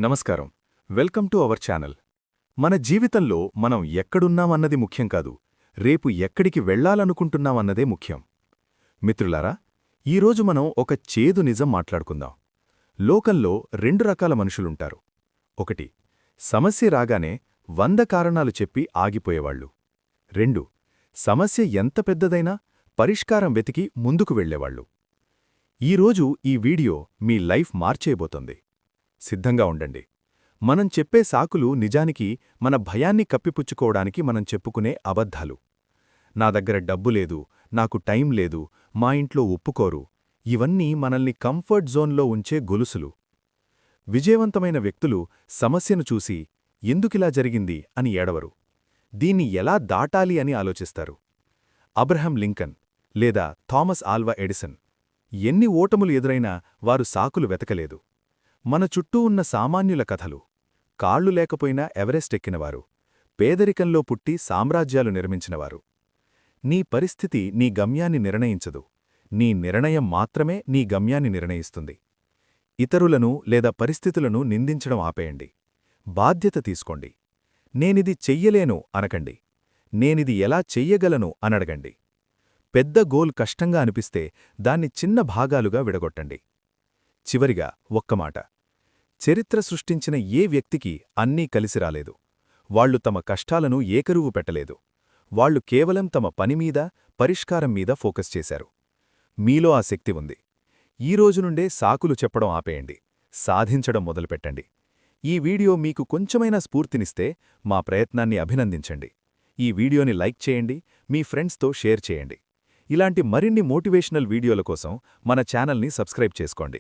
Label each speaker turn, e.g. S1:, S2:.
S1: నమస్కారం. Welcome to our channel. మన జీవితంలో మనం ఎక్కడున్నామన్నది ముఖ్యం కాదు, రేపు ఎక్కడికి వెళ్లాలనుకుంటున్నామన్నదే ముఖ్యం. మిత్రులారా, ఈరోజు మనం ఒక చేదు నిజం మాట్లాడుకుందాం. లోకంలో రెండు రకాల మనుషులుంటారు. ఒకటి, సమస్య రాగానే 100 కారణాలు చెప్పి ఆగిపోయేవాళ్లు. 2, సమస్య ఎంత పెద్దదైనా పరిష్కారం వెతికి ముందుకు వెళ్లేవాళ్లు. ఈరోజు ఈ వీడియో మీ లైఫ్ మార్చేయబోతోంది. సిద్ధంగా ఉండండి. మనం చెప్పే సాకులు నిజానికి మన భయాన్ని కప్పిపుచ్చుకోవడానికి మనం చెప్పుకునే అబద్ధాలు. నా దగ్గర డబ్బు లేదు, నాకు టైం లేదు, మా ఇంట్లో ఒప్పుకోరు, ఇవన్నీ మనల్ని కంఫర్ట్ జోన్లో ఉంచే గొలుసులు. విజయవంతమైన వ్యక్తులు సమస్యను చూసి ఎందుకిలా జరిగింది అని ఏడవరు, దీన్ని ఎలా దాటాలి అని ఆలోచిస్తారు. అబ్రహం లింకన్ లేదా థామస్ ఆల్వా ఎడిసన్, ఎన్ని ఓటములు ఎదురైనా వారు సాకులు వెతకలేదు. మన చుట్టూ ఉన్న సామాన్యుల కథలు. కాళ్లు లేకపోయినా ఎవరెస్ట్ ఎక్కినవారు, పేదరికంలో పుట్టి సామ్రాజ్యాలు నిర్మించినవారు. నీ పరిస్థితి నీ గమ్యాన్ని నిర్ణయించదు, నీ నిర్ణయం మాత్రమే నీ గమ్యాన్ని నిర్ణయిస్తుంది. ఇతరులను లేదా పరిస్థితులను నిందించడం ఆపేయండి. బాధ్యత తీసుకోండి. నేనిది చెయ్యలేను అనకండి, నేనిది ఎలా చెయ్యగలను అనడగండి. పెద్ద గోల్ కష్టంగా అనిపిస్తే దాన్ని చిన్న భాగాలుగా విడగొట్టండి. చివరిగా ఒక్క మాట. చరిత్ర సృష్టించిన ఏ వ్యక్తికి అన్నీ కలిసిరాలేదు. వాళ్లు తమ కష్టాలను ఏకరువు పెట్టలేదు. వాళ్లు కేవలం తమ పనిమీద, పరిష్కారం మీద ఫోకస్ చేశారు. మీలో ఆ శక్తి ఉంది. ఈరోజు నుండే సాకులు చెప్పడం ఆపేయండి, సాధించడం మొదలుపెట్టండి. ఈ వీడియో మీకు కొంచెమైనా స్ఫూర్తినిస్తే మా ప్రయత్నాన్ని అభినందించండి. ఈ వీడియోని లైక్ చేయండి, మీ ఫ్రెండ్స్తో షేర్ చేయండి. ఇలాంటి మరిన్ని మోటివేషనల్ వీడియోల కోసం మన ఛానల్ని సబ్స్క్రైబ్ చేసుకోండి.